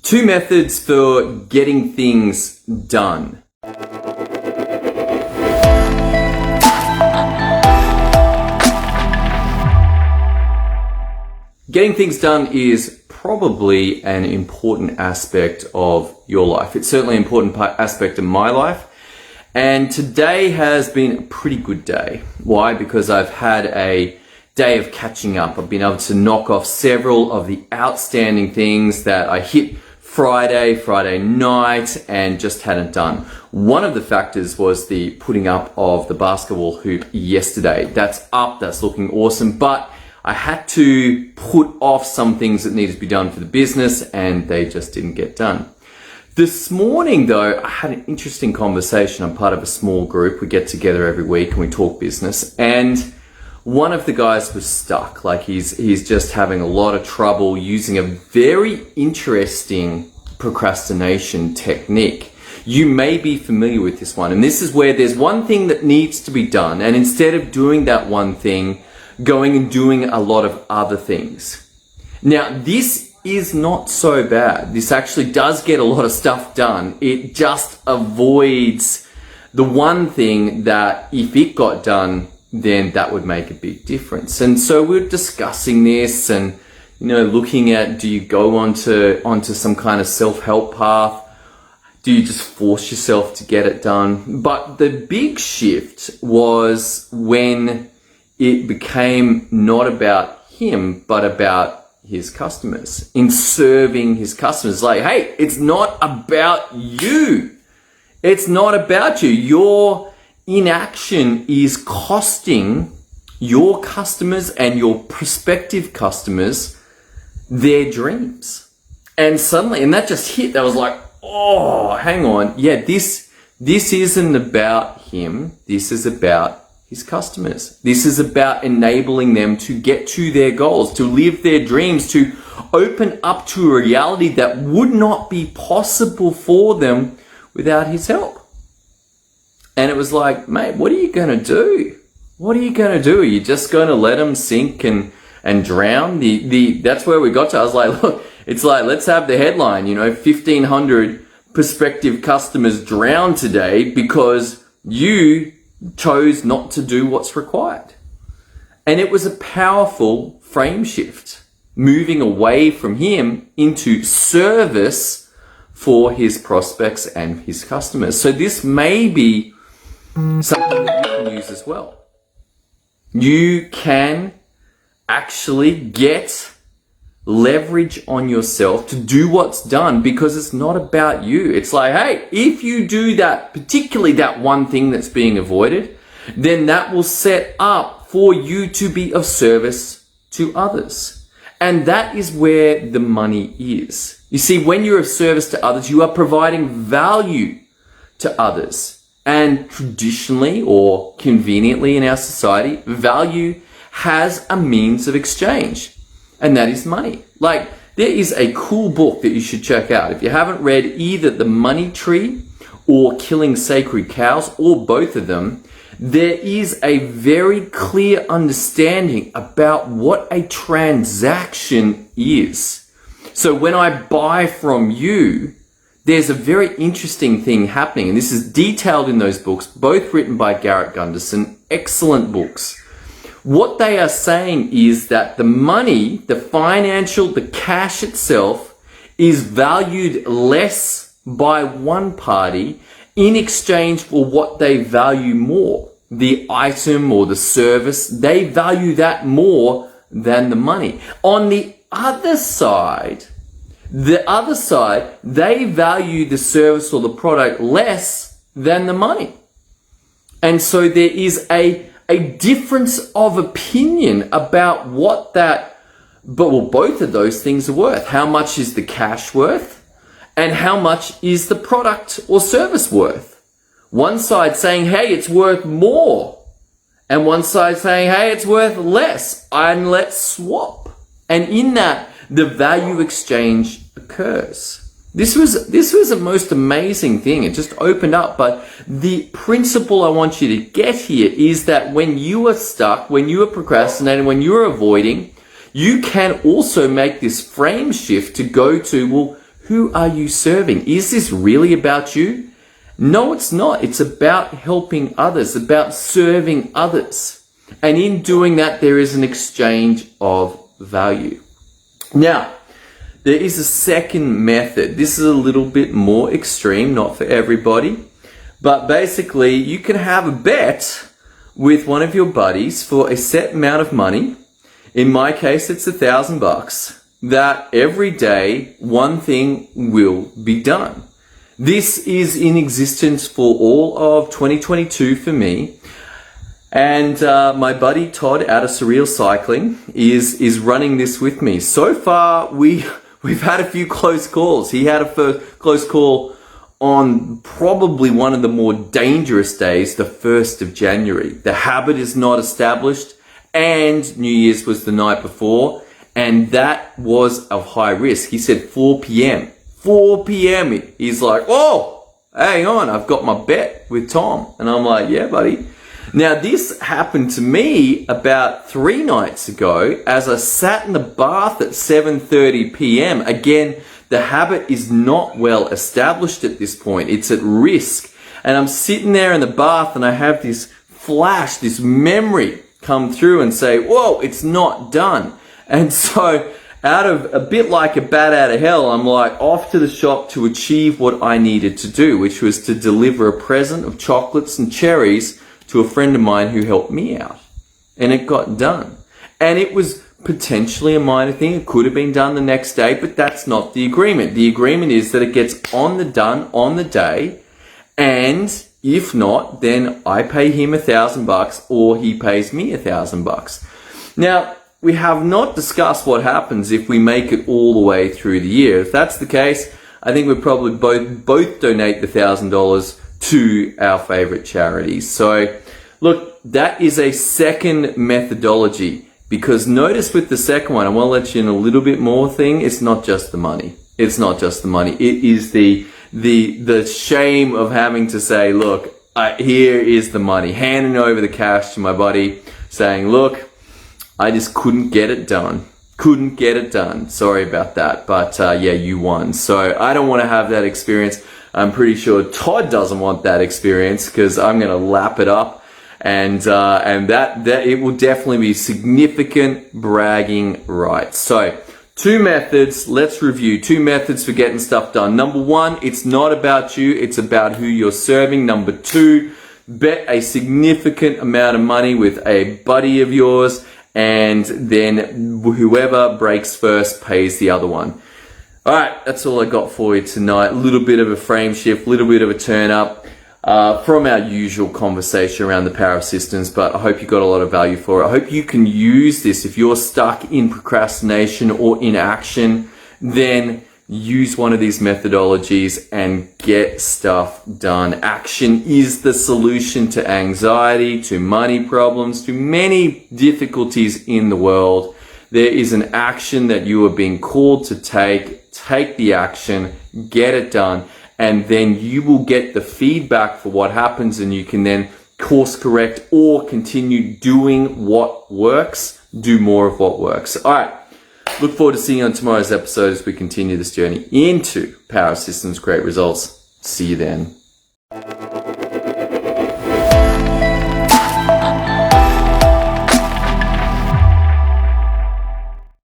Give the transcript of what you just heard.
Two methods for getting things done. Getting things done is probably an important aspect of your life. It's certainly an important aspect of my life. And today has been a pretty good day. Why? Because I've had a day of catching up. I've been able to knock off several of the outstanding things that I hit Friday night and just hadn't done. One of the factors was the putting up of the basketball hoop yesterday. That's up, that's looking awesome, but I had to put off some things that needed to be done for the business and they just didn't get done. This morning though, I had an interesting conversation. I'm part of a small group. We get together every week and we talk business, and one of the guys was stuck. Like he's just having a lot of trouble using a very interesting procrastination technique. You may be familiar with this one, and this is where there's one thing that needs to be done, and instead of doing that one thing, going and doing a lot of other things. Now, this is not so bad. This actually does get a lot of stuff done. It just avoids the one thing that if it got done, then that would make a big difference. And so we're discussing this and, looking at, do you go onto some kind of self-help path? Do you just force yourself to get it done? But the big shift was when it became not about him, but about his customers, in serving his customers. Like, hey, it's not about you. It's not about you. Your inaction is costing your customers and your prospective customers their dreams. And suddenly, and that just hit, that was like, oh, hang on. Yeah, this isn't about him. This is about his customers. This is about enabling them to get to their goals, to live their dreams, to open up to a reality that would not be possible for them without his help. And it was like, mate, what are you going to do? What are you going to do? Are you just going to let them sink and drown? That's where we got to. I was like, look, it's like, let's have the headline, 1,500 prospective customers drown today because you chose not to do what's required. And it was a powerful frame shift, moving away from him into service for his prospects and his customers. So this may be something that you can use as well. You can actually get leverage on yourself to do what's done because it's not about you. It's like, hey, if you do that, particularly that one thing that's being avoided, then that will set up for you to be of service to others. And that is where the money is. You see, when you're of service to others, you are providing value to others. And traditionally or conveniently in our society, value has a means of exchange, and that is money. Like, there is a cool book that you should check out. If you haven't read either The Money Tree or Killing Sacred Cows, or both of them, there is a very clear understanding about what a transaction is. So when I buy from you, there's a very interesting thing happening, and this is detailed in those books, both written by Garrett Gunderson, excellent books. What they are saying is that the money, the financial, the cash itself, is valued less by one party in exchange for what they value more. The item or the service, they value that more than the money. On the other side, they value the service or the product less than the money. And so there is a difference of opinion about what both of those things are worth. How much is the cash worth? And how much is the product or service worth? One side saying, hey, it's worth more. And one side saying, hey, it's worth less. And let's swap. And in that, the value exchange occurs. This was a most amazing thing. It just opened up. But the principle I want you to get here is that when you are stuck, when you are procrastinating, when you are avoiding, you can also make this frame shift to go to, well, Who are you serving? Is this really about you? No, it's not. It's about helping others, about serving others. And in doing that, there is an exchange of value. Now, there is a second method. This is a little bit more extreme, not for everybody. But basically, you can have a bet with one of your buddies for a set amount of money. In my case, it's $1,000, that every day one thing will be done. This is in existence for all of 2022 for me. And my buddy Todd out of Surreal Cycling is running this with me. So far, we've had a few close calls. He had a first close call on probably one of the more dangerous days, the 1st of January. The habit is not established, and New Year's was the night before, and that was of high risk. He said 4 p.m. 4 p.m. He's like, whoa, hang on, I've got my bet with Tom. And I'm like, yeah, buddy. Now, this happened to me about 3 nights ago as I sat in the bath at 7:30 p.m. Again, the habit is not well established at this point. It's at risk. And I'm sitting there in the bath and I have this flash, this memory come through and say, whoa, it's not done. And so out of a bit like a bat out of hell, I'm like off to the shop to achieve what I needed to do, which was to deliver a present of chocolates and cherries to a friend of mine who helped me out. And it got done. And it was potentially a minor thing. It could have been done the next day, but that's not the agreement. The agreement is that it gets done on the day, and if not, then I pay him $1,000 or he pays me $1,000. Now, we have not discussed what happens if we make it all the way through the year. If that's the case, I think we'd probably both donate the $1,000 to our favorite charities. So, look, that is a second methodology. Because notice with the second one, I want to let you in a little bit more thing. It's not just the money. It's not just the money. It is the shame of having to say, look, here is the money. Handing over the cash to my buddy, saying, look, I just couldn't get it done. Couldn't get it done. Sorry about that. But yeah, you won. So I don't want to have that experience. I'm pretty sure Todd doesn't want that experience because I'm going to lap it up. And that it will definitely be significant bragging rights. So 2 methods, let's review 2 methods for getting stuff done. Number 1, it's not about you, it's about who you're serving. Number 2, bet a significant amount of money with a buddy of yours, and then whoever breaks first pays the other one. All right, that's all I got for you tonight. A little bit of a frame shift, a little bit of a turn up. From our usual conversation around the power of systems, but I hope you got a lot of value for it. I hope you can use this. If you're stuck in procrastination or inaction, then use one of these methodologies and get stuff done. Action is the solution to anxiety, to money problems, to many difficulties in the world. There is an action that you are being called to take. Take the action, get it done. And then you will get the feedback for what happens, and you can then course correct or continue doing what works, do more of what works. All right. Look forward to seeing you on tomorrow's episode as we continue this journey into Power Systems Great Results. See you then.